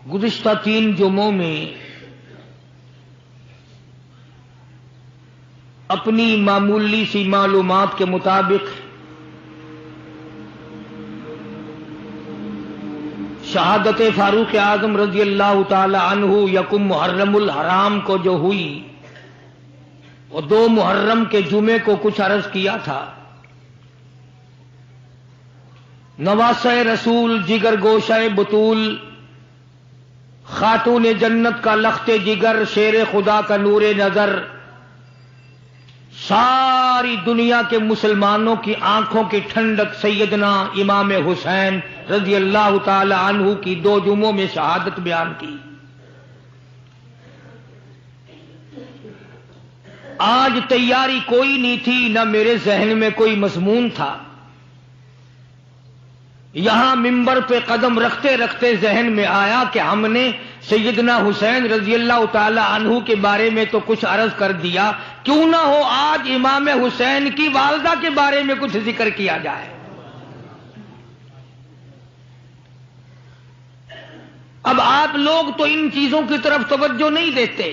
گزشتہ 3 جمعوں میں اپنی معمولی سی معلومات کے مطابق شہادت فاروق اعظم رضی اللہ تعالی عنہ یکم محرم الحرام کو جو ہوئی، وہ 2 محرم کے جمعے کو کچھ عرض کیا تھا۔ نواسہ رسول، جگر گوشہ بطول، خاتون جنت کا لخت جگر، شیر خدا کا نور نظر، ساری دنیا کے مسلمانوں کی آنکھوں کی ٹھنڈک سیدنا امام حسین رضی اللہ تعالی عنہ کی 2 جمعوں میں شہادت بیان کی۔ آج تیاری کوئی نہیں تھی، نہ میرے ذہن میں کوئی مضمون تھا۔ یہاں منبر پہ قدم رکھتے رکھتے ذہن میں آیا کہ ہم نے سیدنا حسین رضی اللہ تعالی عنہ کے بارے میں تو کچھ عرض کر دیا، کیوں نہ ہو آج امام حسین کی والدہ کے بارے میں کچھ ذکر کیا جائے۔ اب آپ لوگ تو ان چیزوں کی طرف توجہ نہیں دیتے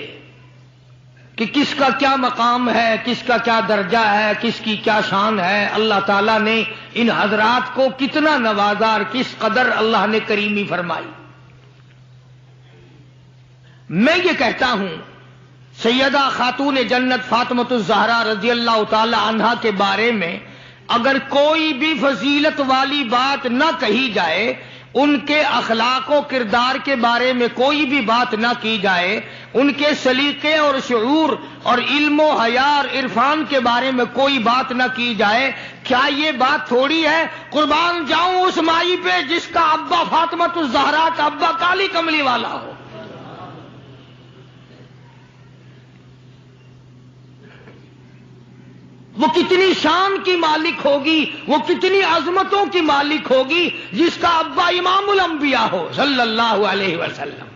کہ کس کا کیا مقام ہے، کس کا کیا درجہ ہے، کس کی کیا شان ہے، اللہ تعالیٰ نے ان حضرات کو کتنا نوازا اور کس قدر اللہ نے کریمی فرمائی۔ میں یہ کہتا ہوں سیدہ خاتون جنت فاطمۃ الزہرا رضی اللہ تعالی عنہا کے بارے میں اگر کوئی بھی فضیلت والی بات نہ کہی جائے، ان کے اخلاق و کردار کے بارے میں کوئی بھی بات نہ کی جائے، ان کے سلیقے اور شعور اور علم و حیا اور عرفان کے بارے میں کوئی بات نہ کی جائے، کیا یہ بات تھوڑی ہے؟ قربان جاؤں اس مائی پہ جس کا ابا فاطمۃ الزہرا کا ابا کالی کملی والا ہو۔ وہ کتنی شان کی مالک ہوگی، وہ کتنی عظمتوں کی مالک ہوگی جس کا ابا امام الانبیاء ہو صلی اللہ علیہ وسلم۔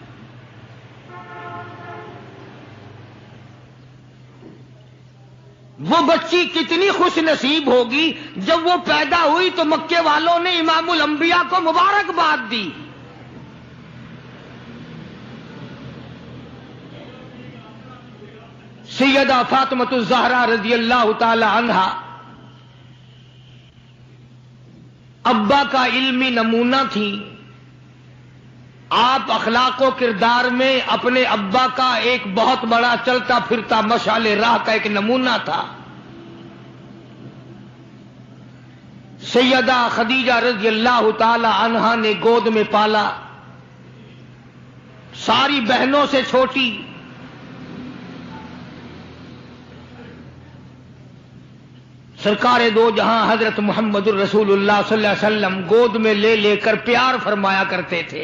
وہ بچی کتنی خوش نصیب ہوگی جب وہ پیدا ہوئی تو مکے والوں نے امام الانبیاء کو مبارکباد دی۔ سیدہ فاطمۃ الزہرا رضی اللہ تعالی عنہا ابا کا علمی نمونہ تھی۔ آپ اخلاق و کردار میں اپنے ابا کا ایک بہت بڑا چلتا پھرتا مشعل راہ کا ایک نمونہ تھا۔ سیدہ خدیجہ رضی اللہ تعالی عنہا نے گود میں پالا، ساری بہنوں سے چھوٹی۔ سرکار دو جہاں حضرت محمد الرسول اللہ صلی اللہ علیہ وسلم گود میں لے لے کر پیار فرمایا کرتے تھے۔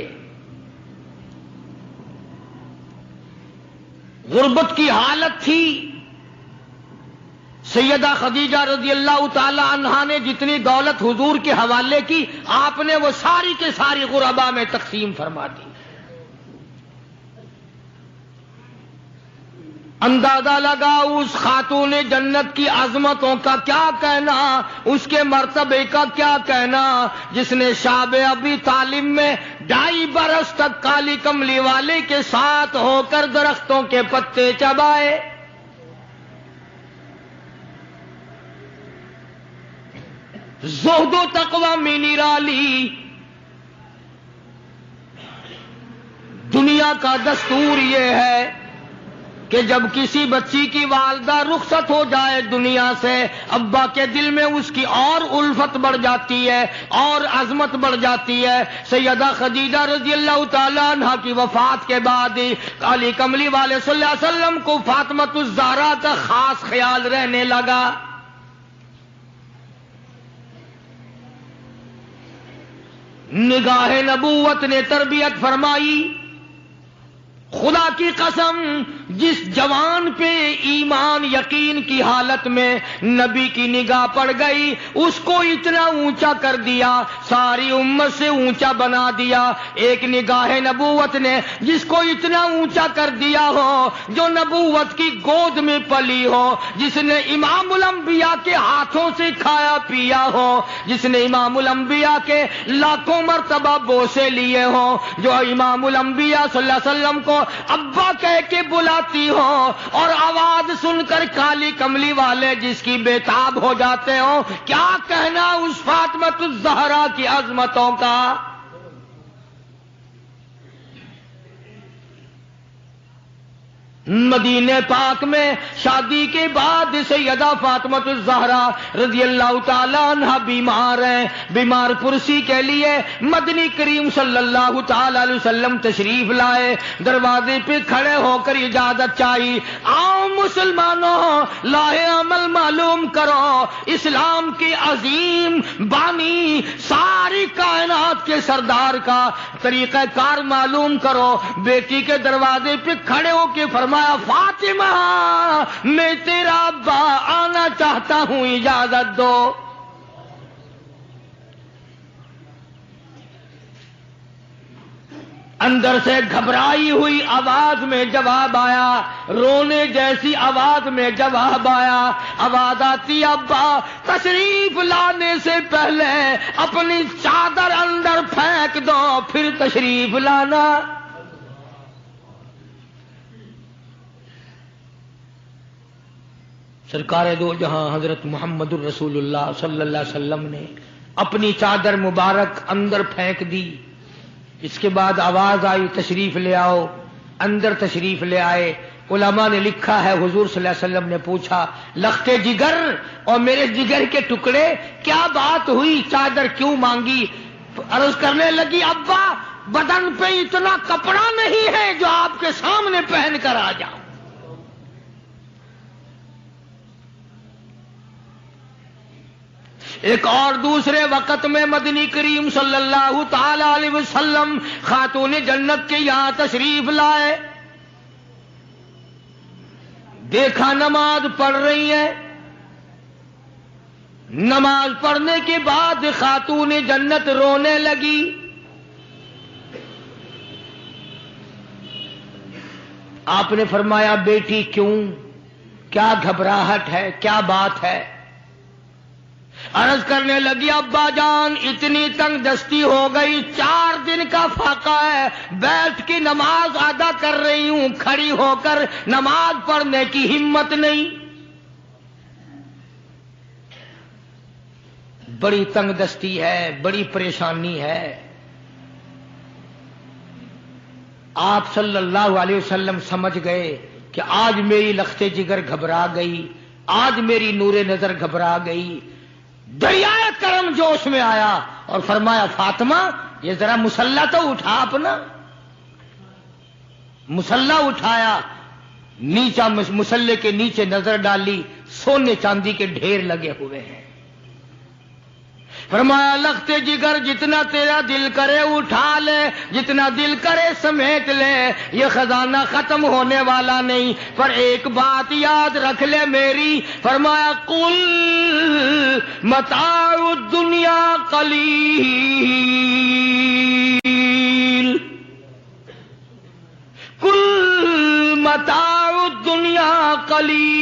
غربت کی حالت تھی۔ سیدہ خدیجہ رضی اللہ تعالی عنہا نے جتنی دولت حضور کے حوالے کی، آپ نے وہ ساری کے ساری غربا میں تقسیم فرما دی۔ اندازہ لگا اس خاتون جنت کی عظمتوں کا کیا کہنا، اس کے مرتبے کا کیا کہنا، جس نے شاب ابی طالب میں 2.5 برس تک کالی کملی والے کے ساتھ ہو کر درختوں کے پتے چبائے۔ زہد و تقوی میں نرالی۔ دنیا کا دستور یہ ہے کہ جب کسی بچی کی والدہ رخصت ہو جائے دنیا سے، ابا کے دل میں اس کی اور الفت بڑھ جاتی ہے اور عظمت بڑھ جاتی ہے۔ سیدہ خدیجہ رضی اللہ تعالی عنہ کی وفات کے بعد کالی کملی والے صلی اللہ علیہ وسلم کو فاطمۃ الزہرا کا خاص خیال رہنے لگا۔ نگاہ نبوت نے تربیت فرمائی، خدا کی قسم جس جوان پہ ایمان یقین کی حالت میں نبی کی نگاہ پڑ گئی اس کو اتنا اونچا کر دیا، ساری امت سے اونچا بنا دیا۔ ایک نگاہ نبوت نے جس کو اتنا اونچا کر دیا ہو، جو نبوت کی گود میں پلی ہو، جس نے امام الانبیاء کے ہاتھوں سے کھایا پیا ہو، جس نے امام الانبیاء کے لاکھوں مرتبہ بوسے لیے ہوں، جو امام الانبیاء صلی اللہ علیہ وسلم کو ابا کہہ کے بلاتی ہو اور آواز سن کر کالی کملی والے جس کی بےتاب ہو جاتے ہو، کیا کہنا اس فاطمہ الزہرا کی عظمتوں کا۔ مدینے پاک میں شادی کے بعد سیدہ فاطمہ الزہرا رضی اللہ تعالی عنہ بیمار ہیں، بیمار پرسی کے لیے مدنی کریم صلی اللہ تعالی علیہ وسلم تشریف لائے، دروازے پہ کھڑے ہو کر اجازت چاہی، آؤ مسلمانوں لاہ عمل معلوم کرو، اسلام کے عظیم بانی ساری کائنات کے سردار کا طریقہ کار معلوم کرو۔ بیٹی کے دروازے پہ کھڑے ہو کے فرمایا، فاطمہ میں تیرا ابا آنا چاہتا ہوں، اجازت دو۔ اندر سے گھبرائی ہوئی آواز میں جواب آیا، رونے جیسی آواز میں جواب آیا، آواز آتی، ابا تشریف لانے سے پہلے اپنی چادر اندر پھینک دو پھر تشریف لانا۔ سرکار دو جہاں حضرت محمد الرسول اللہ صلی اللہ علیہ وسلم نے اپنی چادر مبارک اندر پھینک دی۔ اس کے بعد آواز آئی، تشریف لے آؤ۔ اندر تشریف لے آئے۔ علماء نے لکھا ہے حضور صلی اللہ علیہ وسلم نے پوچھا، لختے جگر اور میرے جگر کے ٹکڑے کیا بات ہوئی، چادر کیوں مانگی؟ عرض کرنے لگی، ابا بدن پہ اتنا کپڑا نہیں ہے جو آپ کے سامنے پہن کر آ جاؤں۔ ایک اور دوسرے وقت میں مدنی کریم صلی اللہ تعالی علیہ وسلم خاتون جنت کے یہاں تشریف لائے، دیکھا نماز پڑھ رہی ہے۔ نماز پڑھنے کے بعد خاتون جنت رونے لگی۔ آپ نے فرمایا، بیٹی کیوں، کیا گھبراہٹ ہے، کیا بات ہے؟ عرض کرنے لگی، ابا جان اتنی تنگ دستی ہو گئی، 4 دن کا فاقہ ہے، بیٹھ کے نماز ادا کر رہی ہوں، کھڑی ہو کر نماز پڑھنے کی ہمت نہیں۔ بڑی تنگ دستی ہے، بڑی پریشانی ہے۔ آپ صلی اللہ علیہ وسلم سمجھ گئے کہ آج میری لخت جگر گھبرا گئی، آج میری نور نظر گھبرا گئی۔ دریائے کرم جوش میں آیا اور فرمایا، فاطمہ یہ ذرا مسلح تو اٹھا اپنا۔ مسلح اٹھایا، نیچا مسلح کے نیچے نظر ڈالی، سونے چاندی کے ڈھیر لگے ہوئے ہیں۔ فرمایا، لخت جگر جتنا تیرا دل کرے اٹھا لے، جتنا دل کرے سمیٹ لے، یہ خزانہ ختم ہونے والا نہیں، پر ایک بات یاد رکھ لے میری۔ فرمایا، قل متاع الدنیا قلیل، قل متاع الدنیا قلیل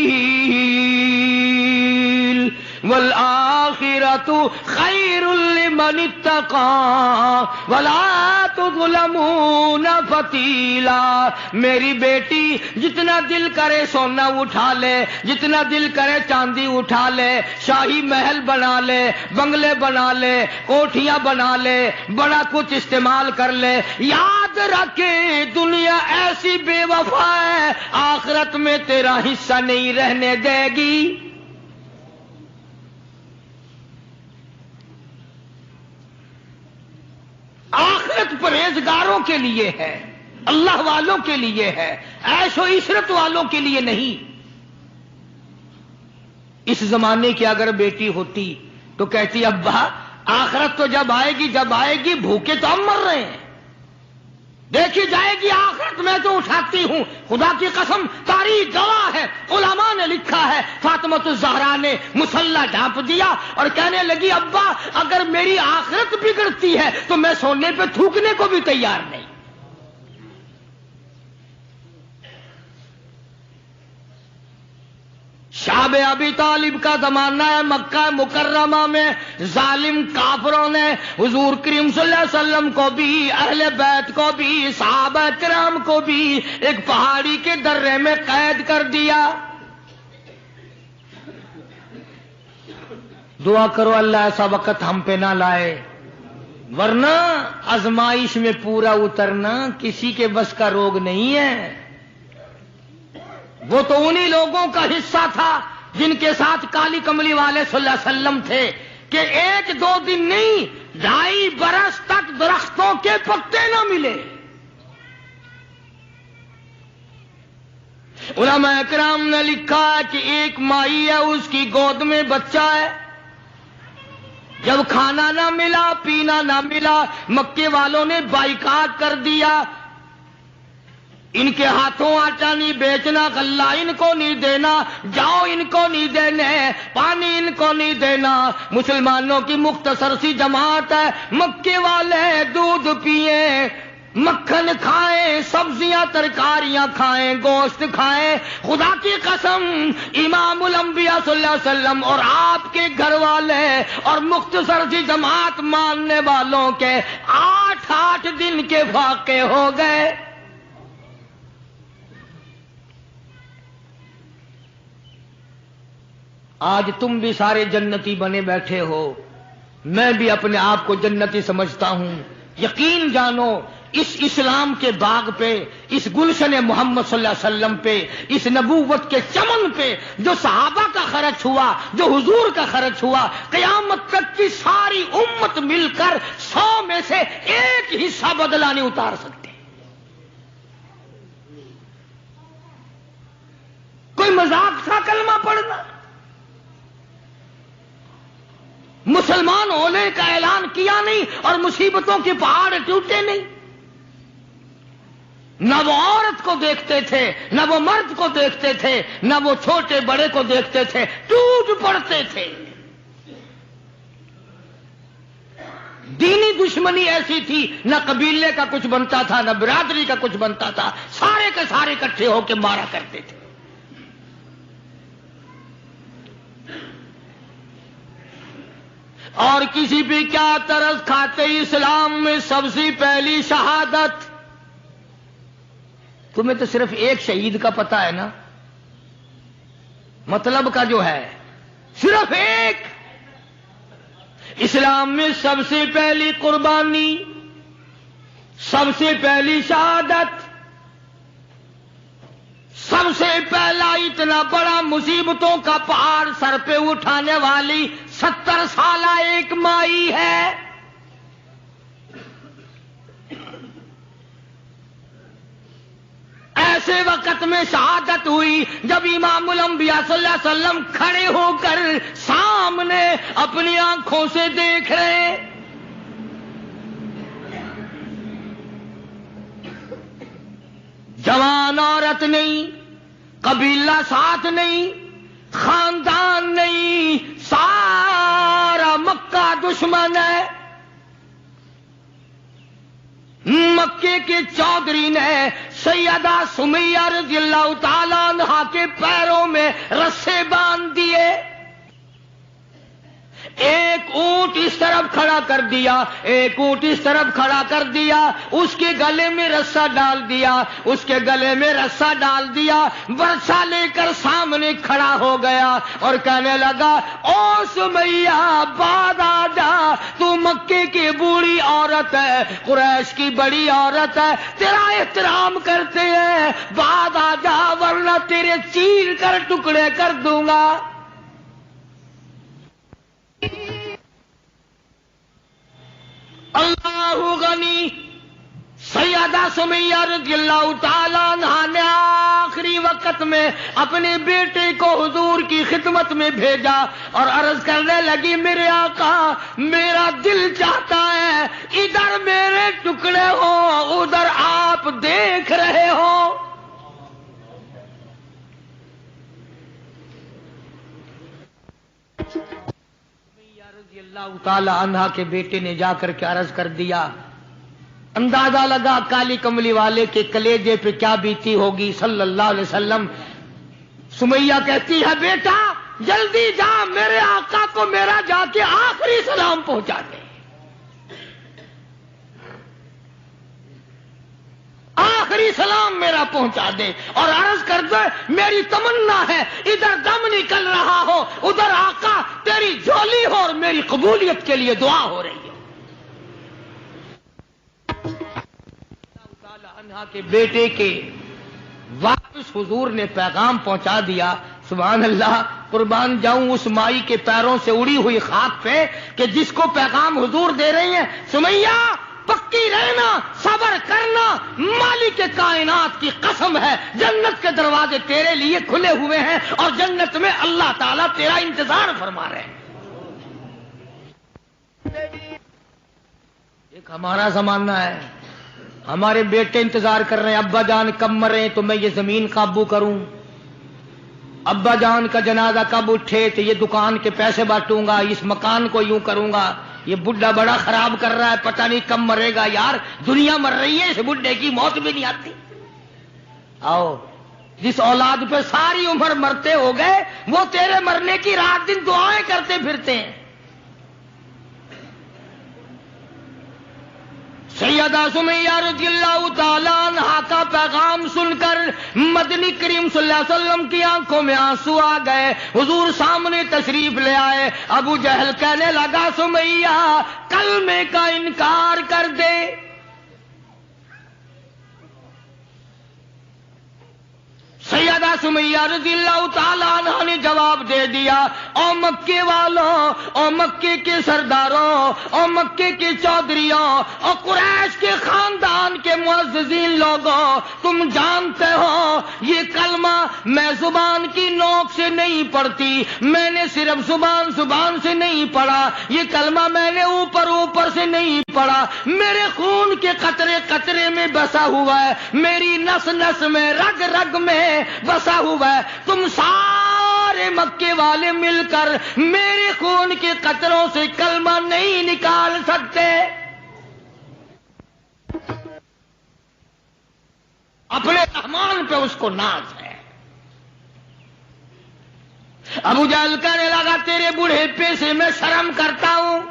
والآخرۃ خیر لمن اتقى ولا تظلمون فتیلا۔ میری بیٹی جتنا دل کرے سونا اٹھا لے، جتنا دل کرے چاندی اٹھا لے، شاہی محل بنا لے، بنگلے بنا لے، کوٹھیاں بنا لے، بڑا کچھ استعمال کر لے، یاد رکھے دنیا ایسی بے وفا ہے، آخرت میں تیرا حصہ نہیں رہنے دے گی۔ آخرت پرہیزگاروں کے لیے ہے، اللہ والوں کے لیے ہے، عیش و عشرت والوں کے لیے نہیں۔ اس زمانے کی اگر بیٹی ہوتی تو کہتی، ابا آخرت تو جب آئے گی بھوکے تو ہم مر رہے ہیں، دیکھی جائے گی آخرت میں تو اٹھاتی ہوں. خدا کی قسم تاریخ گواہ ہے، علماء نے لکھا ہے فاطمۃ الزہرا نے مصلی ڈھانپ دیا اور کہنے لگی ابا اگر میری آخرت بگڑتی ہے تو میں سونے پہ تھوکنے کو بھی تیار نہیں. شاب ابی طالب کا زمانہ ہے، مکہ مکرمہ میں ظالم کافروں نے حضور کریم صلی اللہ علیہ وسلم کو بھی، اہل بیت کو بھی، صحابہ کرام کو بھی ایک پہاڑی کے درے میں قید کر دیا. دعا کرو اللہ ایسا وقت ہم پہ نہ لائے، ورنہ آزمائش میں پورا اترنا کسی کے بس کا روگ نہیں ہے. وہ تو انہی لوگوں کا حصہ تھا جن کے ساتھ کالی کملی والے صلی اللہ علیہ وسلم تھے کہ ایک دو دن نہیں 2.5 برس تک درختوں کے پتے نہ ملے. علماء کرام نے لکھا ہے کہ ایک مائی ہے، اس کی گود میں بچہ ہے. جب کھانا نہ ملا، پینا نہ ملا، مکے والوں نے بائیکاٹ کر دیا. ان کے ہاتھوں آٹا نہیں بیچنا، غلہ ان کو نہیں دینا، جاؤ ان کو نہیں دینے، پانی ان کو نہیں دینا. مسلمانوں کی مختصر سی جماعت ہے، مکے والے دودھ پیئیں، مکھن کھائیں، سبزیاں ترکاریاں کھائیں، گوشت کھائیں. خدا کی قسم امام الانبیاء صلی اللہ علیہ وسلم اور آپ کے گھر والے اور مختصر سی جماعت ماننے والوں کے 8 دن کے واقعے ہو گئے. آج تم بھی سارے جنتی بنے بیٹھے ہو، میں بھی اپنے آپ کو جنتی سمجھتا ہوں. یقین جانو اس اسلام کے باغ پہ، اس گلشن محمد صلی اللہ علیہ وسلم پہ، اس نبوت کے چمن پہ جو صحابہ کا خرچ ہوا، جو حضور کا خرچ ہوا، قیامت تک کی ساری امت مل کر 100 میں سے 1 حصہ بدلہ نہیں اتار سکتے. کوئی مذاق تھا کلمہ پڑھنا؟ مسلمان ہونے کا اعلان کیا نہیں اور مصیبتوں کے پہاڑ ٹوٹے نہیں. نہ وہ عورت کو دیکھتے تھے، نہ وہ مرد کو دیکھتے تھے، نہ وہ چھوٹے بڑے کو دیکھتے تھے، ٹوٹ پڑتے تھے. دینی دشمنی ایسی تھی، نہ قبیلے کا کچھ بنتا تھا، نہ برادری کا کچھ بنتا تھا، سارے کے سارے اکٹھے ہو کے مارا کرتے تھے. اور کسی بھی کیا ترس کھاتے اسلام میں سب سے پہلی شہادت. تمہیں تو صرف ایک شہید کا پتہ ہے نا، مطلب کا جو ہے صرف ایک. اسلام میں سب سے پہلی قربانی، سب سے پہلی شہادت، سب سے پہلا اتنا بڑا مصیبتوں کا پہاڑ سر پہ اٹھانے والی 70 سالہ ایک مائی ہے. ایسے وقت میں شہادت ہوئی جب امام الانبیاء صلی اللہ علیہ وسلم کھڑے ہو کر سامنے اپنی آنکھوں سے دیکھ رہے. جوان عورت نہیں، قبیلہ ساتھ نہیں، خاندان نہیں، سارا مکہ دشمن ہے. مکے کے چودھری نے سیدہ سمیہ رضی اللہ تعالی عنہا کے پیروں میں رسے باندھ دیے. ایک اونٹ اس طرف کھڑا کر دیا، ایک اونٹ اس طرف کھڑا کر دیا، اس کے گلے میں رسا ڈال دیا، اس کے گلے میں رسا ڈال دیا، برچا لے کر سامنے کھڑا ہو گیا اور کہنے لگا او سمیہ بعد آ جا، تو مکے کی بوڑھی عورت ہے، قریش کی بڑی عورت ہے، تیرا احترام کرتے ہیں، بعد آ جا ورنہ تیرے چیر کر ٹکڑے کر دوں گا. اللہ غنی. سیدہ سمیہ رضی اللہ تعالیٰ عنہا نے آخری وقت وقت میں اپنے بیٹے کو حضور کی خدمت میں بھیجا اور عرض کرنے لگی میرے آقا میرا دل چاہتا ہے ادھر میرے ٹکڑے ہو ادھر آپ دیکھ رہے ہو. رضی اللہ تعالی عنہ کے بیٹے نے جا کر کے عرض کر دیا. اندازہ لگا کالی کملی والے کے کلیجے پہ کیا بیتی ہوگی صلی اللہ علیہ وسلم. سمیہ کہتی ہے بیٹا جلدی جا میرے آقا کو میرا جا کے آخری سلام پہنچا دے. آخری سلام میرا پہنچا دے اور عرض کر دے میری تمنا ہے ادھر دم نکل رہا ہو ادھر آقا تیری جھولی ہو اور میری قبولیت کے لیے دعا ہو رہی ہے. عنہا کے بیٹے کے واپس حضور نے پیغام پہنچا دیا. سبحان اللہ قربان جاؤں اس مائی کے پیروں سے اڑی ہوئی خاک پہ کہ جس کو پیغام حضور دے رہی ہیں سمیہ پکی رہنا صبر کرنا مالک کے کائنات کی قسم ہے جنت کے دروازے تیرے لیے کھلے ہوئے ہیں اور جنت میں اللہ تعالیٰ تیرا انتظار فرما رہے ہیں. ایک ہمارا زمانہ ہے ہمارے بیٹے انتظار کر رہے ہیں ابا جان کب مرے تو میں یہ زمین قابو کروں ابا جان کا جنازہ کب اٹھے تو یہ دکان کے پیسے بانٹوں گا اس مکان کو یوں کروں گا یہ بڈھا بڑا خراب کر رہا ہے پتہ نہیں کب مرے گا یار دنیا مر رہی ہے اس بڈھے کی موت بھی نہیں آتی. آؤ جس اولاد پہ ساری عمر مرتے ہو گئے وہ تیرے مرنے کی رات دن دعائیں کرتے پھرتے ہیں. سیدہ سمیہ رضی اللہ تعالیٰ عنہا کا پیغام سن کر مدنی کریم صلی اللہ علیہ وسلم کی آنکھوں میں آنسو آ گئے. حضور سامنے تشریف لے آئے. ابو جہل کہنے لگا سمیہ کلمے کا انکار کر دے. سیدہ سمیہ رضی اللہ تعالیٰ عنہ نے جواب دے دیا او مکے والوں او مکے کے سرداروں او مکے کے چودھریوں او قریش کے خاندان کے معززین لوگوں تم جانتے ہو یہ کلمہ میں زبان کی نوک سے نہیں پڑھتی میں نے صرف زبان سے نہیں پڑھا یہ کلمہ میں نے اوپر سے نہیں پڑھا میرے خون کے قطرے قطرے میں بسا ہوا ہے میری نس نس میں رگ رگ میں بسا ہوا ہے. تم سارے مکے والے مل کر میرے خون کے قطروں سے کلمہ نہیں نکال سکتے. اپنے رحمان پہ اس کو ناز ہے. ابو جہل کہنے لگا تیرے بوڑھے سے میں شرم کرتا ہوں.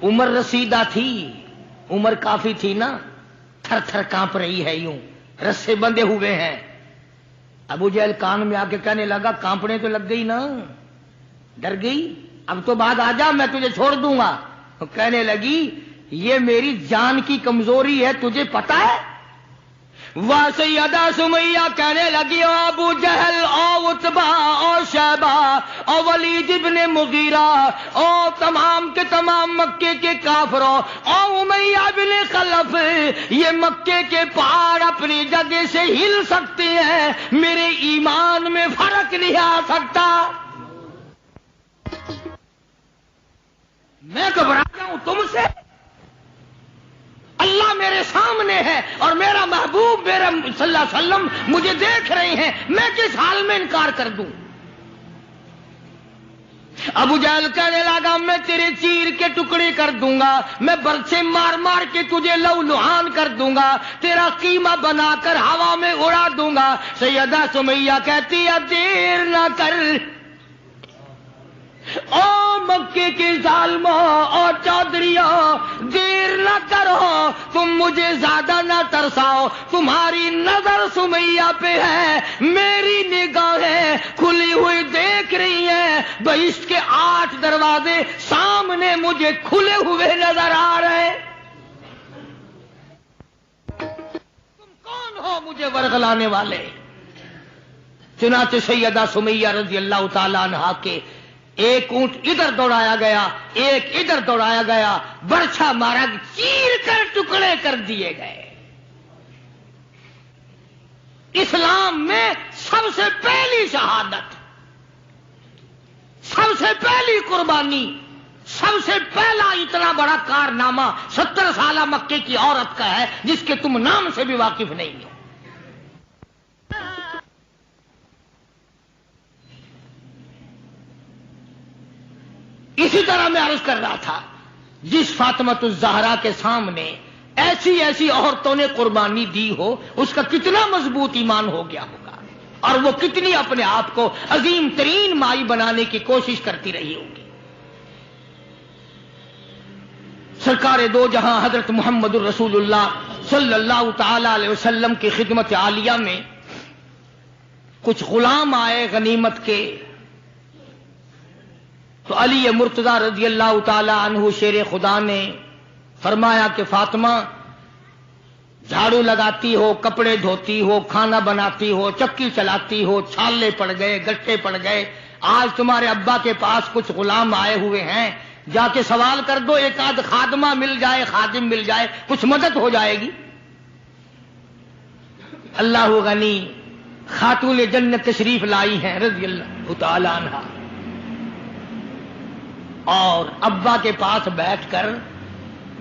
عمر رسیدہ تھی عمر کافی تھی نا تھر تھر کانپ رہی ہے یوں رسے بندھے ہوئے ہیں. ابو جہل کان میں آ کے کہنے لگا کانپنے تو لگ گئی نا ڈر گئی اب تو بعد آ جا میں تجھے چھوڑ دوں گا. کہنے لگی یہ میری جان کی کمزوری ہے تجھے پتا ہے. واہ سیدہ سمیہ کہنے لگی او ابو جہل او عتبہ او شیبہ او ولید ابن مغیرہ او تمام کے تمام مکے کے کافروں او امیہ بن خلف یہ مکے کے پہاڑ اپنی جگہ سے ہل سکتے ہیں میرے ایمان میں فرق نہیں آ سکتا. میں گھبرا جاؤں تم سے اللہ میرے سامنے ہے اور میرا محبوب میرا صلی اللہ علیہ وسلم مجھے دیکھ رہے ہیں میں کس حال میں انکار کر دوں. ابو جہل کہنے لگا میں تیرے چیر کے ٹکڑے کر دوں گا میں برچے مار مار کے تجھے لو لہان کر دوں گا تیرا قیمہ بنا کر ہوا میں اڑا دوں گا. سیدہ سمیہ کہتی ہے دیر نہ کر او مکے کے ظالموں اور چودھریوں دیر نہ کرو تم مجھے زیادہ نہ ترساؤ تمہاری نظر سمیہ پہ ہے میری نگاہیں کھلی ہوئی دیکھ رہی ہیں بہشت کے 8 دروازے سامنے مجھے کھلے ہوئے نظر آ رہے. تم کون ہو مجھے ورغلانے والے. چنانچہ سیدہ سمیہ رضی اللہ تعالیٰ عنہا کے ایک اونٹ ادھر دوڑایا گیا ایک ادھر دوڑایا گیا برچھا مارا چیر کر ٹکڑے کر دیے گئے. اسلام میں سب سے پہلی شہادت، سب سے پہلی قربانی، سب سے پہلا اتنا بڑا کارنامہ 70 سالہ مکے کی عورت کا ہے جس کے تم نام سے بھی واقف نہیں ہو۔ اسی طرح میں عرض کر رہا تھا، جس فاطمۃ الزہرا کے سامنے ایسی ایسی عورتوں نے قربانی دی ہو، اس کا کتنا مضبوط ایمان ہو گیا ہوگا، اور وہ کتنی اپنے آپ کو عظیم ترین مائی بنانے کی کوشش کرتی رہی ہوگی۔ سرکار دو جہاں حضرت محمد الرسول اللہ صلی اللہ تعالی علیہ وسلم کی خدمت عالیہ میں کچھ غلام آئے غنیمت کے، تو علی مرتضی رضی اللہ تعالی عنہ شیر خدا نے فرمایا کہ فاطمہ، جھاڑو لگاتی ہو، کپڑے دھوتی ہو، کھانا بناتی ہو، چکی چلاتی ہو، چھالے پڑ گئے، گٹھے پڑ گئے، آج تمہارے ابا کے پاس کچھ غلام آئے ہوئے ہیں، جا کے سوال کر دو، ایک آدھ خادمہ مل جائے، خادم مل جائے، کچھ مدد ہو جائے گی۔ اللہ غنی خاتون جنت تشریف لائی ہیں رضی اللہ تعالی عنہ، اور ابا کے پاس بیٹھ کر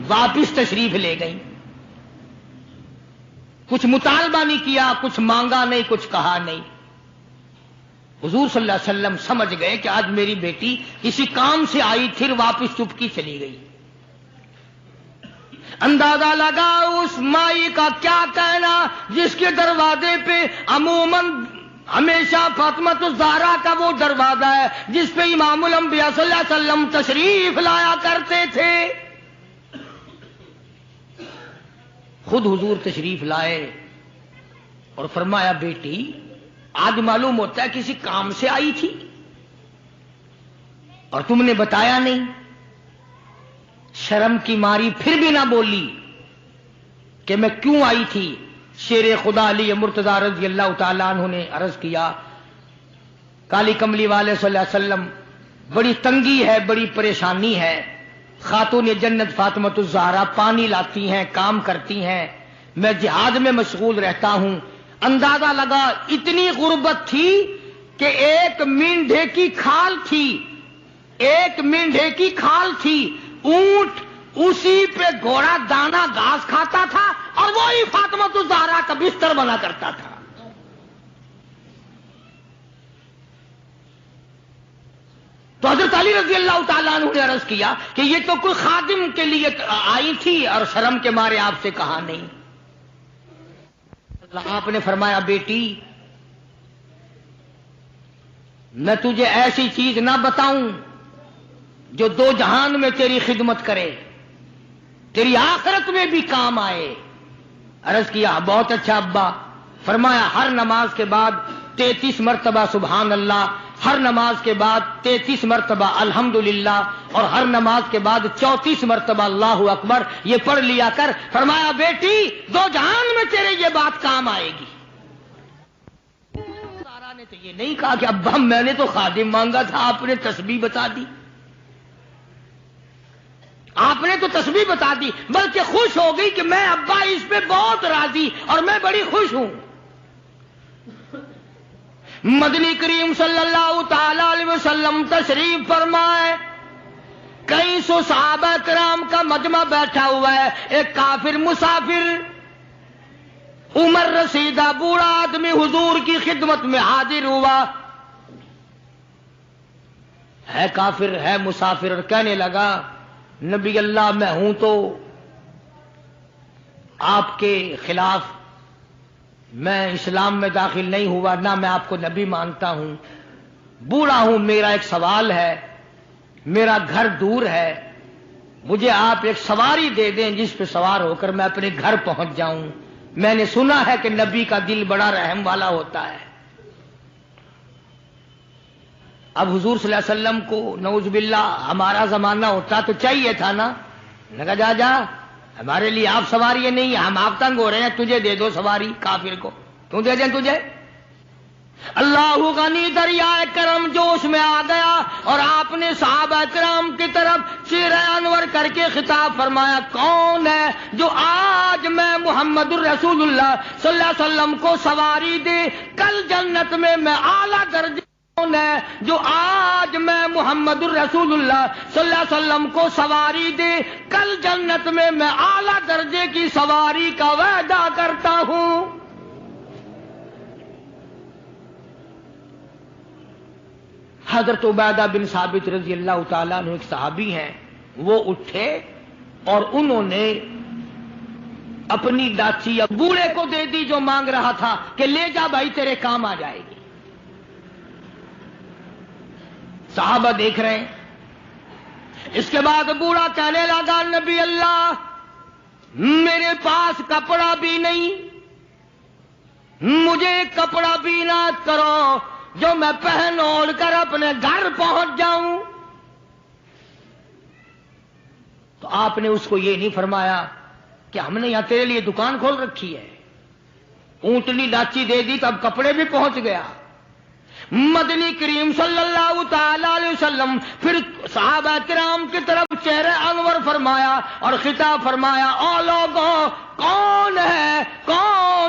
واپس تشریف لے گئیں۔ کچھ مطالبہ نہیں کیا، کچھ مانگا نہیں، کچھ کہا نہیں۔ حضور صلی اللہ علیہ وسلم سمجھ گئے کہ آج میری بیٹی کسی کام سے آئی، پھر واپس چپکی چلی گئی۔ اندازہ لگا اس مائی کا کیا کہنا جس کے دروازے پہ عموماً ہمیشہ فاطمۃ الزہرا کا وہ دروازہ ہے جس پہ امام الانبیاء صلی اللہ علیہ وسلم تشریف لایا کرتے تھے۔ خود حضور تشریف لائے اور فرمایا، بیٹی آج معلوم ہوتا ہے کسی کام سے آئی تھی اور تم نے بتایا نہیں۔ شرم کی ماری پھر بھی نہ بولی کہ میں کیوں آئی تھی۔ شیر خدا علی مرتضی رضی اللہ تعالیٰ عنہ نے عرض کیا، کالی کملی والے صلی اللہ علیہ وسلم، بڑی تنگی ہے، بڑی پریشانی ہے، خاتون جنت فاطمۃ الزہرا پانی لاتی ہیں، کام کرتی ہیں، میں جہاد میں مشغول رہتا ہوں۔ اندازہ لگا اتنی غربت تھی کہ ایک مینڈھے کی کھال تھی، ایک مینڈھے کی کھال تھی، اونٹ اسی پہ گھوڑا دانا گھاس کھاتا تھا اور وہی فاطمۃ الزہرا کا بستر بنا کرتا تھا۔ تو حضرت علی رضی اللہ تعالیٰ عنہ نے عرض کیا کہ یہ تو کوئی خادم کے لیے آئی تھی اور شرم کے مارے آپ سے کہا نہیں۔ آپ نے فرمایا، بیٹی میں تجھے ایسی چیز نہ بتاؤں جو دو جہان میں تیری خدمت کرے، تیری آخرت میں بھی کام آئے۔ عرض کیا، بہت اچھا ابا۔ فرمایا، ہر نماز کے بعد 33 مرتبہ سبحان اللہ، ہر نماز کے بعد 33 مرتبہ الحمدللہ، اور ہر نماز کے بعد 34 مرتبہ اللہ اکبر، یہ پڑھ لیا کر۔ فرمایا، بیٹی دو جہان میں تیرے یہ بات کام آئے گی۔ سارا نے تو یہ نہیں کہا کہ ابا میں نے تو خادم مانگا تھا، آپ نے تسبیح بتا دی، آپ نے تو تسبیح بتا دی، بلکہ خوش ہو گئی کہ میں ابا اس پہ بہت راضی اور میں بڑی خوش ہوں۔ مدنی کریم صلی اللہ تعالی علیہ وسلم تشریف فرمائے، کئی سو صحابہ کرام کا مجمع بیٹھا ہوا ہے، ایک کافر مسافر عمر رسیدہ بوڑھا آدمی حضور کی خدمت میں حاضر ہوا، ہے کافر ہے مسافر، اور کہنے لگا، نبی اللہ میں ہوں تو آپ کے خلاف میں اسلام میں داخل نہیں ہوا، نہ میں آپ کو نبی مانتا ہوں، بوڑھا ہوں، میرا ایک سوال ہے، میرا گھر دور ہے، مجھے آپ ایک سواری دے دیں جس پہ سوار ہو کر میں اپنے گھر پہنچ جاؤں، میں نے سنا ہے کہ نبی کا دل بڑا رحم والا ہوتا ہے۔ اب حضور صلی اللہ علیہ وسلم کو نعوذ باللہ ہمارا زمانہ ہوتا تو چاہیے تھا نا، نے کہا جا جا، ہمارے لیے آپ سواری نہیں، ہم آپ تنگ ہو رہے ہیں، تجھے دے دو سواری، کافر کو کیوں دے دیں تجھے؟ اللہ غنی دریائے کرم جوش میں آ گیا اور آپ نے صحابہ کرام کی طرف چہرہ انور کر کے خطاب فرمایا، کون ہے جو آج میں محمد الرسول اللہ صلی اللہ علیہ وسلم کو سواری دے کل جنت میں اعلیٰ درجے، کون ہے جو آج میں محمد الرسول اللہ صلی اللہ علیہ وسلم کو سواری دے کل جنت میں اعلیٰ درجے کی سواری کا وعدہ کرتا ہوں۔ حضرت عبیدہ بن ثابت رضی اللہ تعالیٰ عنہ ایک صحابی ہیں، وہ اٹھے اور انہوں نے اپنی ڈاچی یا بوڑھے کو دے دی جو مانگ رہا تھا کہ لے جا بھائی تیرے کام آ جائے گی۔ صحابہ دیکھ رہے ہیں۔ اس کے بعد بوڑھا کہنے لگا، نبی اللہ میرے پاس کپڑا بھی نہیں، مجھے کپڑا بھی نہ کرو جو میں پہن اوڑھ کر اپنے گھر پہنچ جاؤں۔ تو آپ نے اس کو یہ نہیں فرمایا کہ ہم نے یہاں تیرے لیے دکان کھول رکھی ہے، اونٹنی ڈاچی دے دی تو اب کپڑے بھی پہنچ گیا۔ مدنی کریم صلی اللہ تعالی علیہ وسلم پھر صحابہ کرام کی طرف چہرہ انور فرمایا اور خطاب فرمایا، او لوگوں کون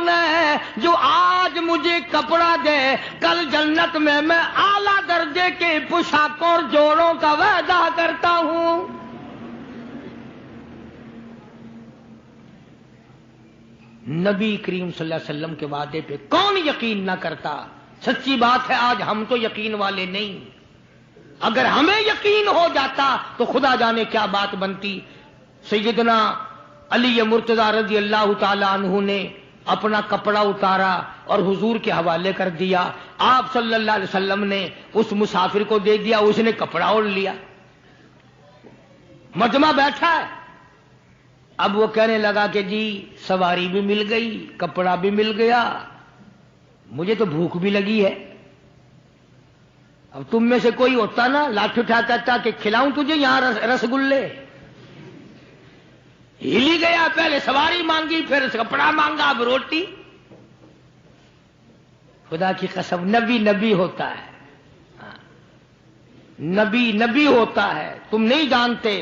ہے جو آج مجھے کپڑا دے کل جنت میں اعلیٰ درجے کے پوشاکوں اور جوڑوں کا وعدہ کرتا ہوں۔ نبی کریم صلی اللہ علیہ وسلم کے وعدے پہ کون یقین نہ کرتا؟ سچی بات ہے آج ہم تو یقین والے نہیں، اگر ہمیں یقین ہو جاتا تو خدا جانے کیا بات بنتی۔ سیدنا علی مرتضی رضی اللہ تعالی عنہ نے اپنا کپڑا اتارا اور حضور کے حوالے کر دیا، آپ صلی اللہ علیہ وسلم نے اس مسافر کو دے دیا، اس نے کپڑا اوڑھ لیا، مجمع بیٹھا ہے۔ اب وہ کہنے لگا کہ جی سواری بھی مل گئی، کپڑا بھی مل گیا، مجھے تو بھوک بھی لگی ہے۔ اب تم میں سے کوئی ہوتا نا لاٹھی اٹھا کہتا کہ کھلاؤں تجھے یہاں رسگلے، ہل ہی گیا، پہلے سواری مانگی پھر کپڑا مانگا اب روٹی۔ خدا کی قسم نبی ہوتا ہے، نبی ہوتا ہے، تم نہیں جانتے۔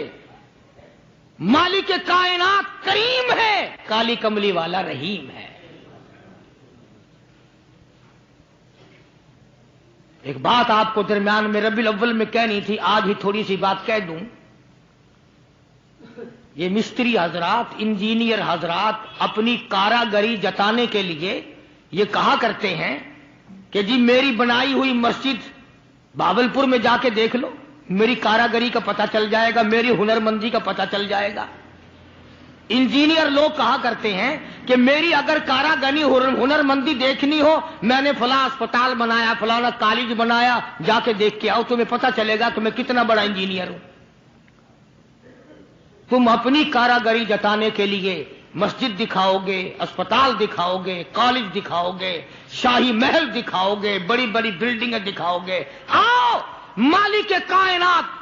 مالک کائنات کریم ہے، کالی کملی والا رحیم ہے۔ ایک بات آپ کو درمیان میں ربیع الاول میں کہنی تھی، آج ہی تھوڑی سی بات کہہ دوں۔ یہ مستری حضرات، انجینئر حضرات اپنی کاراگری جتانے کے لیے یہ کہا کرتے ہیں کہ جی میری بنائی ہوئی مسجد بھاولپور میں جا کے دیکھ لو، میری کاراگری کا پتہ چل جائے گا، میری ہنرمندی کا پتہ چل جائے گا۔ انجینئر لوگ کہا کرتے ہیں کہ میری اگر کاراگری ہنرمندی دیکھنی ہو، میں نے فلاں اسپتال بنایا، فلاں کالج بنایا، جا کے دیکھ کے آؤ، تمہیں پتہ چلے گا کہ میں کتنا بڑا انجینئر ہوں۔ تم اپنی کاراگری جتانے کے لیے مسجد دکھاؤ گے، اسپتال دکھاؤ گے، کالج دکھاؤ گے، شاہی محل دکھاؤ گے، بڑی بڑی بلڈنگیں دکھاؤ گے۔ آؤ مالک کائنات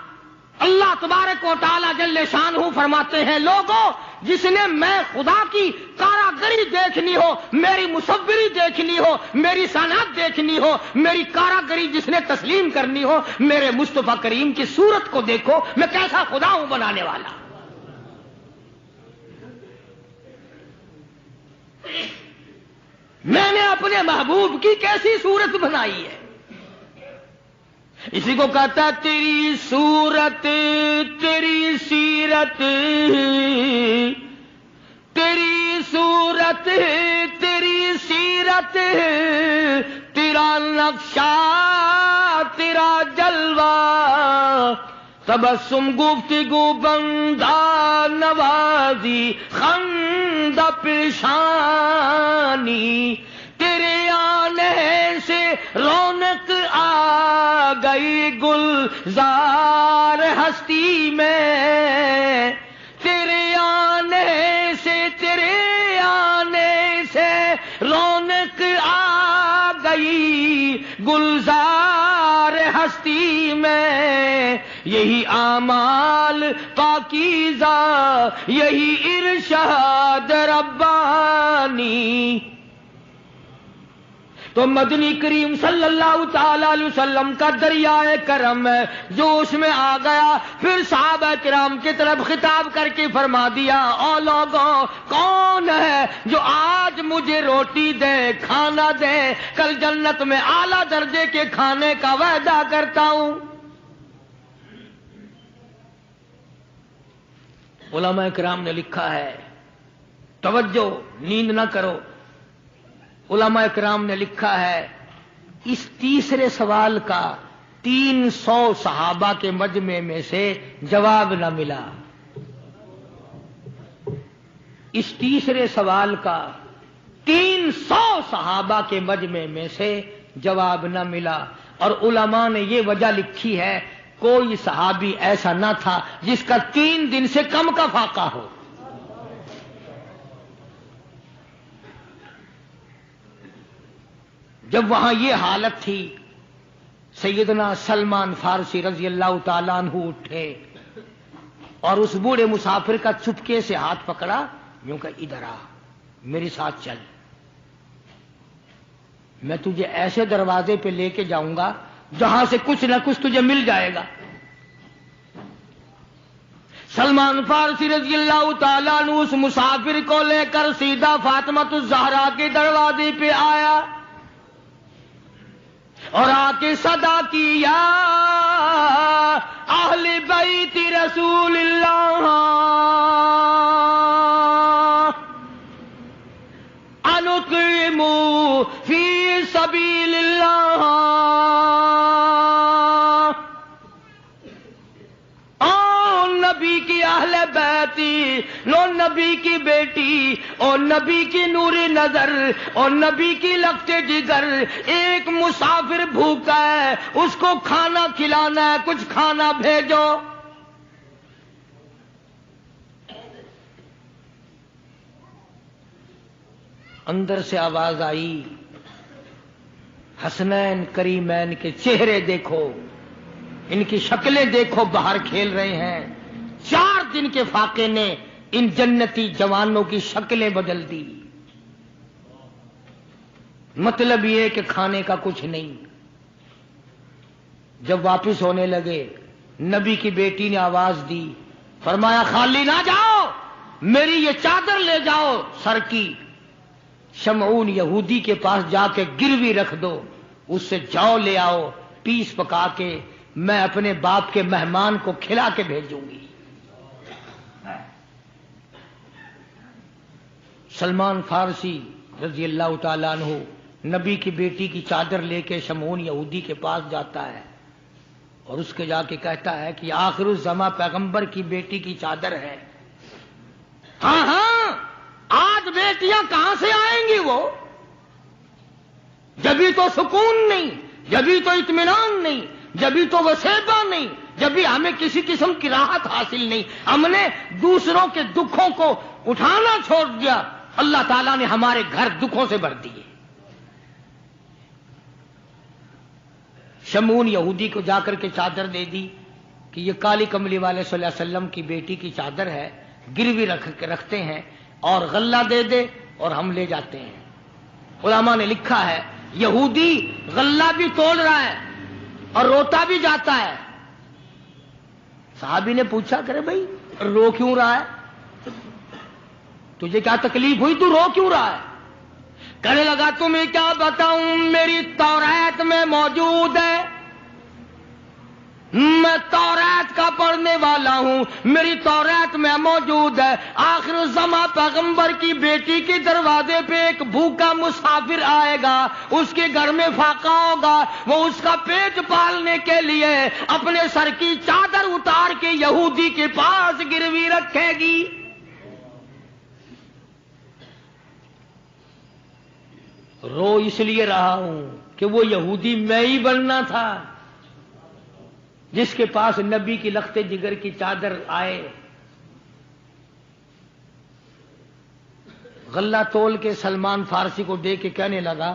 اللہ تبارک و تعالی جل شانہ فرماتے ہیں، لوگوں جس نے میں خدا کی کاراگری دیکھنی ہو، میری مصوری دیکھنی ہو، میری صنعت دیکھنی ہو، میری کاراگری جس نے تسلیم کرنی ہو، میرے مصطفیٰ کریم کی صورت کو دیکھو، میں کیسا خدا ہوں بنانے والا۔ میں نے اپنے محبوب کی کیسی صورت بنائی ہے۔ اسی کو کہتا ہے تیری صورت تیری سیرت، تیری صورت تیری سیرت، تیرا نقشہ تیرا جلوہ، تبسم گفتگو بندہ نوازی خندہ پیشانی، تیرے آنے سے رونق آ گئی گلزار ہستی میں، تیرے آنے سے رونق آ گئی گلزار ہستی میں، یہی اعمال پاکیزہ یہی ارشاد ربانی، تو مدنی کریم صلی اللہ تعالی علیہ وسلم کا دریائے کرم ہے جو اس میں آ گیا. پھر صحابہ کرام کی طرف خطاب کر کے فرما دیا او لوگوں کون ہے جو آج مجھے روٹی دے کھانا دے کل جنت میں اعلیٰ درجے کے کھانے کا وعدہ کرتا ہوں. علماء کرام نے لکھا ہے توجہ نیند نہ کرو. علماء کرام نے لکھا ہے اس تیسرے سوال کا 300 صحابہ کے مجمع میں سے جواب نہ ملا. اس تیسرے سوال کا 300 صحابہ کے مجمع میں سے جواب نہ ملا. اور علماء نے یہ وجہ لکھی ہے کوئی صحابی ایسا نہ تھا جس کا 3 دن سے کم کا فاقہ ہو. جب وہاں یہ حالت تھی سیدنا سلمان فارسی رضی اللہ تعالیٰ عنہ اٹھے اور اس بوڑھے مسافر کا چپکے سے ہاتھ پکڑا یوں کہ ادھر آ میرے ساتھ چل میں تجھے ایسے دروازے پہ لے کے جاؤں گا جہاں سے کچھ نہ کچھ تجھے مل جائے گا. سلمان فارسی رضی اللہ تعالیٰ عنہ اس مسافر کو لے کر سیدھا فاطمۃ الزہرا کے دروازے پہ آیا اور آ کے صدا کی یا اہل بیت رسول اللہ انطعموا فی سبیل اللہ. نبی کی اہل بیتی لو نبی کی بیٹی اور نبی کی نور نظر اور نبی کی لگتے جگر ایک مسافر بھوکا ہے اس کو کھانا کھلانا ہے کچھ کھانا بھیجو. اندر سے آواز آئی حسنین کریمین کے چہرے دیکھو ان کی شکلیں دیکھو باہر کھیل رہے ہیں. 4 دن کے فاقے نے ان جنتی جوانوں کی شکلیں بدل دی. مطلب یہ کہ کھانے کا کچھ نہیں. جب واپس ہونے لگے نبی کی بیٹی نے آواز دی فرمایا خالی نہ جاؤ میری یہ چادر لے جاؤ سر کی شمعون یہودی کے پاس جا کے گروی رکھ دو اس سے جو لے آؤ پیس پکا کے میں اپنے باپ کے مہمان کو کھلا کے بھیجوں گی. سلمان فارسی رضی اللہ تعالیٰ عنہ نبی کی بیٹی کی چادر لے کے شمعون یہودی کے پاس جاتا ہے اور اس کے جا کے کہتا ہے کہ آخر الزماں پیغمبر کی بیٹی کی چادر ہے. ہاں ہاں آج بیٹیاں کہاں سے آئیں گی وہ جبھی تو سکون نہیں جبھی تو اطمینان نہیں جبھی تو وسیبہ نہیں جبھی ہمیں کسی قسم کی راحت حاصل نہیں. ہم نے دوسروں کے دکھوں کو اٹھانا چھوڑ دیا اللہ تعالیٰ نے ہمارے گھر دکھوں سے بھر دیے. شمعون یہودی کو جا کر کے چادر دے دی کہ یہ کالی کملی والے صلی اللہ علیہ وسلم کی بیٹی کی چادر ہے گروی رکھتے ہیں اور غلہ دے دے اور ہم لے جاتے ہیں. علماء نے لکھا ہے یہودی غلہ بھی توڑ رہا ہے اور روتا بھی جاتا ہے. صحابی نے پوچھا کرے بھائی رو کیوں رہا ہے تجھے کیا تکلیف ہوئی تو رو کیوں رہا ہے. کہنے لگا تمہیں کیا بتاؤں میری تورات میں موجود ہے میں تورات کا پڑھنے والا ہوں میری تورات میں موجود ہے آخر الزماں پیغمبر کی بیٹی کے دروازے پہ ایک بھوکا مسافر آئے گا اس کے گھر میں فاقہ ہوگا وہ اس کا پیٹ پالنے کے لیے اپنے سر کی چادر اتار کے یہودی کے پاس گروی رکھے گی. رو اس لیے رہا ہوں کہ وہ یہودی میں ہی بننا تھا جس کے پاس نبی کی لخت جگر کی چادر آئے. غلہ تول کے سلمان فارسی کو دے کے کہنے لگا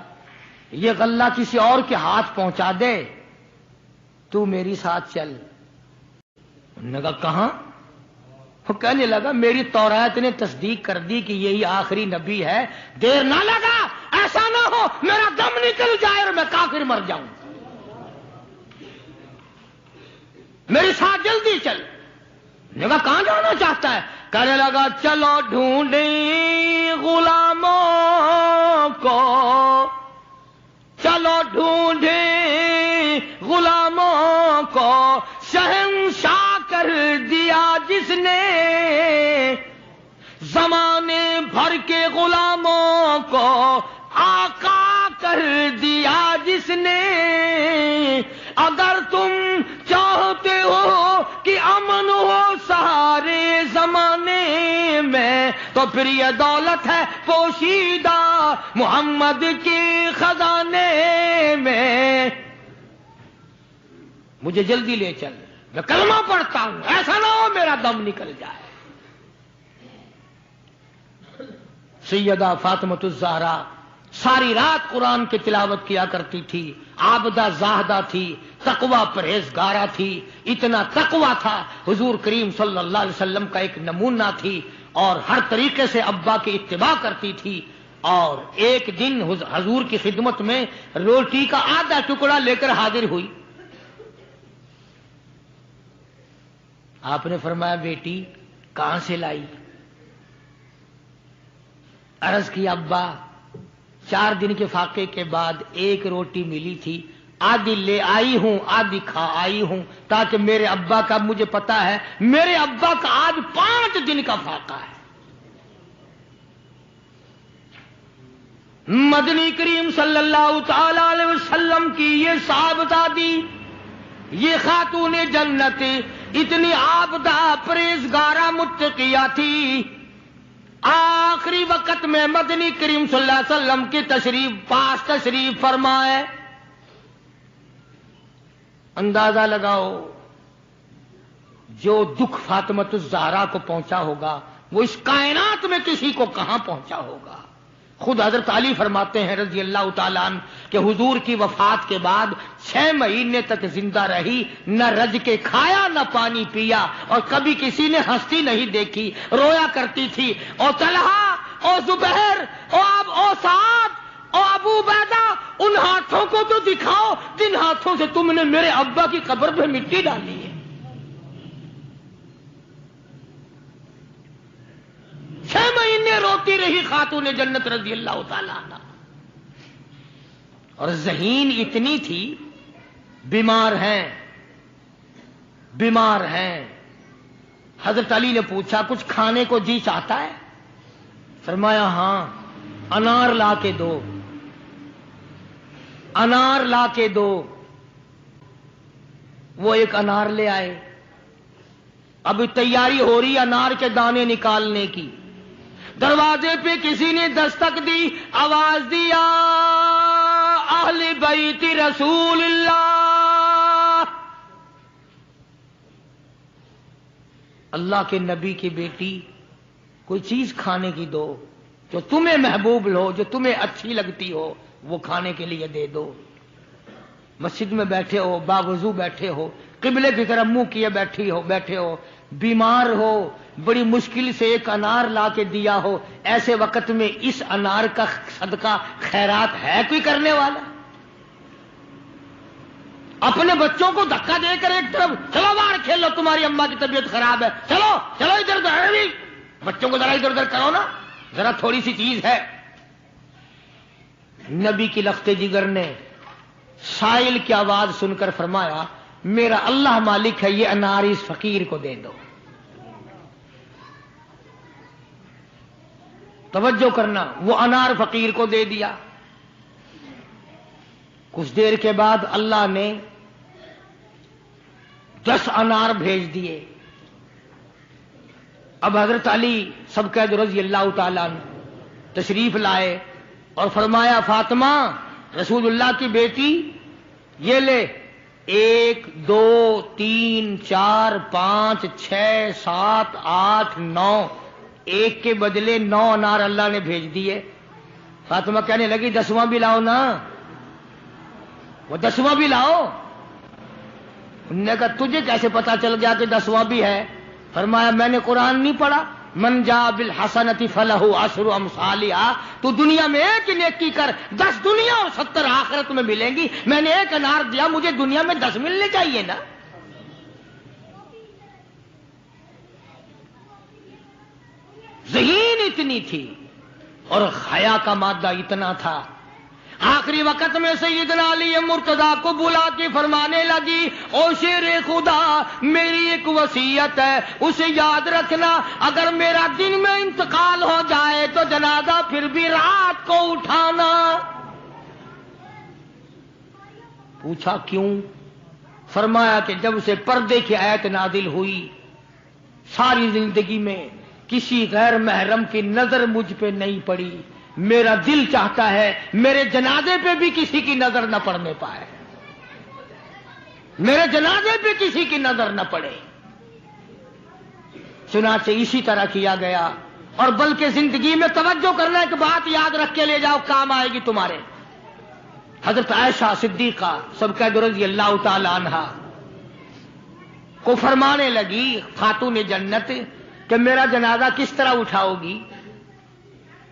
یہ غلہ کسی اور کے ہاتھ پہنچا دے تو میری ساتھ چل. انہوں نے کہا کہاں؟ وہ کہنے لگا میری تورات نے تصدیق کر دی کہ یہی آخری نبی ہے دیر نہ لگا ایسا نہ ہو میرا دم نکل پھر مر جاؤں، میرے ساتھ جلدی چل۔ نے کہا کہاں جانا چاہتا ہے؟ کہنے لگا چلو ڈھونڈیں غلاموں کو، چلو ڈھونڈیں غلاموں کو، شہنشاہ کر دیا جس نے زمانے بھر کے غلاموں کو، آقا کر دیا جس نے۔ اگر تم چاہتے ہو کہ امن ہو سارے زمانے میں، تو پھر یہ دولت ہے پوشیدہ محمد کے خزانے میں۔ مجھے جلدی لے چل، میں کلمہ پڑھتا ہوں، ایسا نہ ہو میرا دم نکل جائے۔ سیدہ فاطمۃ الزہرا ساری رات قرآن کی تلاوت کیا کرتی تھی، عابدہ زاہدہ تھی، تقوی پرہیزگارہ تھی، اتنا تقوی تھا حضور کریم صلی اللہ علیہ وسلم کا ایک نمونہ تھی، اور ہر طریقے سے ابا کی اتباع کرتی تھی۔ اور ایک دن حضور کی خدمت میں روٹی کا آدھا ٹکڑا لے کر حاضر ہوئی۔ آپ نے فرمایا بیٹی کہاں سے لائی؟ عرض کی ابا 4 دن کے فاقے کے بعد ایک روٹی ملی تھی، آدھی لے آئی ہوں آدھی کھا آئی ہوں، تاکہ میرے ابا کا، مجھے پتا ہے میرے ابا کا آج 5 دن کا فاقہ ہے۔ مدنی کریم صلی اللہ تعالی علیہ وسلم کی یہ صاحبزادی، یہ خاتون جنت اتنی عابدہ پرہیزگارہ متقیہ تھی، آخری وقت میں مدنی کریم صلی اللہ علیہ وسلم کی تشریف فرمائے۔ اندازہ لگاؤ جو دکھ فاطمۃ الزہرا کو پہنچا ہوگا وہ اس کائنات میں کسی کو کہاں پہنچا ہوگا۔ خود حضرت علی فرماتے ہیں رضی اللہ تعالیٰ عنہ کہ حضور کی وفات کے بعد 6 مہینے تک زندہ رہی، نہ رج کے کھایا نہ پانی پیا، اور کبھی کسی نے ہستی نہیں دیکھی، رویا کرتی تھی۔ اور طلحہ اور زبیر اور سعد اور ابو عبیدہ، ان ہاتھوں کو تو دکھاؤ جن ہاتھوں سے تم نے میرے ابا کی قبر پہ مٹی ڈالی ہے۔ 6 مہینے روتی رہی خاتون جنت رضی اللہ تعالیٰ عنہ، اور ذہین اتنی تھی، بیمار ہیں۔ حضرت علی نے پوچھا کچھ کھانے کو جی چاہتا ہے؟ فرمایا ہاں، انار لا کے دو، انار لا کے دو۔ وہ ایک انار لے آئے، اب تیاری ہو رہی انار کے دانے نکالنے کی۔ دروازے پہ کسی نے دستک دی، آواز دیا اہل بیت رسول اللہ، اللہ کے نبی کی بیٹی کوئی چیز کھانے کی دو، جو تمہیں محبوب ہو، جو تمہیں اچھی لگتی ہو، وہ کھانے کے لیے دے دو۔ مسجد میں بیٹھے ہو، باوضو بیٹھے ہو، قبلے کی طرف منہ کیے بیٹھے ہو، بیمار ہو، بڑی مشکل سے ایک انار لا کے دیا ہو، ایسے وقت میں اس انار کا صدقہ خیرات ہے کوئی کرنے والا؟ اپنے بچوں کو دھکا دے کر ایک طرف چلو باہر کھیلو، تمہاری اماں کی طبیعت خراب ہے، چلو ادھر ادھر، بچوں کو ذرا ادھر ادھر کرو نا، ذرا تھوڑی سی چیز ہے۔ نبی کی لخت جگر نے سائل کی آواز سن کر فرمایا میرا اللہ مالک ہے، یہ انار اس فقیر کو دے دو۔ توجہ کرنا، وہ انار فقیر کو دے دیا۔ کچھ دیر کے بعد اللہ نے 10 انار بھیج دیے۔ اب حضرت علی سب قید رضی اللہ تعالیٰ عنہ تشریف لائے اور فرمایا فاطمہ رسول اللہ کی بیٹی یہ لے، 1 2 3 4 5 6 7 8 9، ایک کے بدلے 9 انار اللہ نے بھیج دیے۔ فاطمہ کہنے لگی 10واں بھی لاؤ نا، وہ 10واں بھی لاؤ۔ انہوں نے کہا تجھے کیسے پتا چل گیا کہ 10واں بھی ہے؟ فرمایا میں نے قرآن نہیں پڑھا، من جاء بالحسنۃ فلہ عشر امثالھا، تو دنیا میں ایک ہی نیکی کر، 10 دنیا اور 70 آخرت میں ملیں گی. میں نے ایک انار دیا، مجھے دنیا میں 10 ملنے چاہیے نا. ذہین اتنی تھی اور حیا کا مادہ اتنا تھا. آخری وقت میں سیدنا علی مرتضیٰ کو بلا کے فرمانے لگی، او شیر خدا، میری ایک وصیت ہے، اسے یاد رکھنا. اگر میرا دن میں انتقال ہو جائے تو جنازہ پھر بھی رات کو اٹھانا. پوچھا کیوں؟ فرمایا کہ جب سے پردے کی آیت نازل ہوئی، ساری زندگی میں کسی غیر محرم کی نظر مجھ پہ نہیں پڑی. میرا دل چاہتا ہے میرے جنازے پہ بھی کسی کی نظر نہ پڑنے پائے، میرے جنازے پہ کسی کی نظر نہ پڑے. چنانچہ اسی طرح کیا گیا. اور بلکہ زندگی میں توجہ کرنا، ایک بات یاد رکھ کے لے جاؤ، کام آئے گی تمہارے. حضرت عائشہ صدیقہ سبقہ رضی اللہ تعالی عنہا کو فرمانے لگی، خاتون جنت، کہ میرا جنازہ کس طرح اٹھاؤ گی،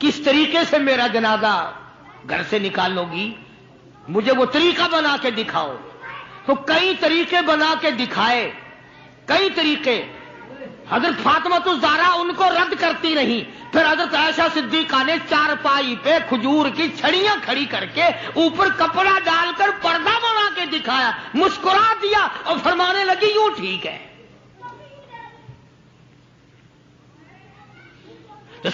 کس طریقے سے میرا جنازہ گھر سے نکالو گی، مجھے وہ طریقہ بنا کے دکھاؤ. تو کئی طریقے بنا کے دکھائے، کئی طریقے. حضرت فاطمہ الزہرا ان کو رد کرتی رہی. پھر حضرت عائشہ صدیقہ نے چارپائی پہ کھجور کی چھڑیاں کھڑی کر کے اوپر کپڑا ڈال کر پردہ بنا کے دکھایا، مسکرا دیا اور فرمانے لگی یوں ٹھیک ہے.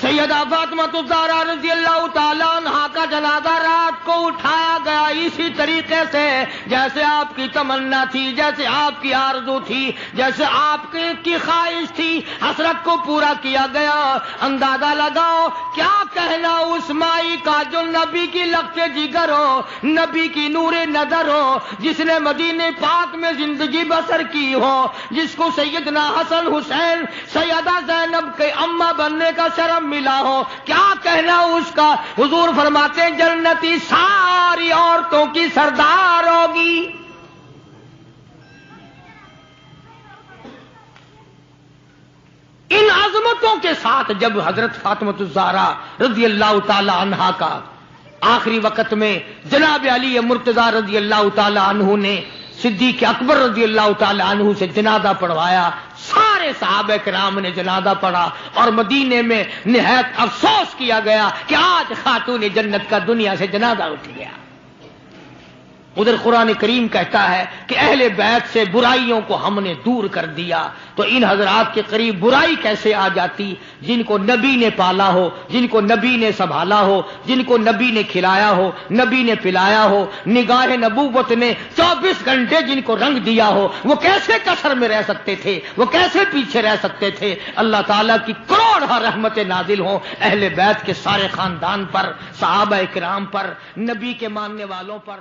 سیدہ فاطمہ الزہرا رضی اللہ تعالیٰ عنہا کا جنازہ رات کو اٹھایا گیا اسی طریقے سے جیسے آپ کی تمنا تھی، جیسے آپ کی آرزو تھی، جیسے آپ کی خواہش تھی. حسرت کو پورا کیا گیا. اندازہ لگاؤ کیا کہنا اس مائی کا جو نبی کی لخت جگر ہو، نبی کی نور نظر ہو، جس نے مدینے پاک میں زندگی بسر کی ہو، جس کو سیدنا حسن حسین سیدہ زینب کے اماں بننے کا شرف ملا ہو. کیا کہنا اس کا؟ حضور فرماتے ہیں جنتی ساری عورتوں کی سردار ہوگی. ان عظمتوں کے ساتھ جب حضرت فاطمہ الزہرا رضی اللہ تعالی عنہا کا آخری وقت میں جناب علی مرتضیٰ رضی اللہ تعالی عنہ نے صدیق اکبر رضی اللہ تعالی عنہ سے جنازہ پڑھوایا، سارے صحابہ کرام نے جنازہ پڑھا اور مدینے میں نہایت افسوس کیا گیا کہ آج خاتون جنت کا دنیا سے جنازہ اٹھ گیا. ادھر قرآن کریم کہتا ہے کہ اہل بیت سے برائیوں کو ہم نے دور کر دیا. تو ان حضرات کے قریب برائی کیسے آ جاتی؟ جن کو نبی نے پالا ہو، جن کو نبی نے سنبھالا ہو، جن کو نبی نے کھلایا ہو، نبی نے پلایا ہو، نگاہ نبوت نے 24 گھنٹے جن کو رنگ دیا ہو، وہ کیسے کسر میں رہ سکتے تھے؟ وہ کیسے پیچھے رہ سکتے تھے؟ اللہ تعالیٰ کی کروڑ رحمتیں نازل ہوں اہل بیت کے سارے خاندان پر، صحابہ کرام پر، نبی کے ماننے والوں پر.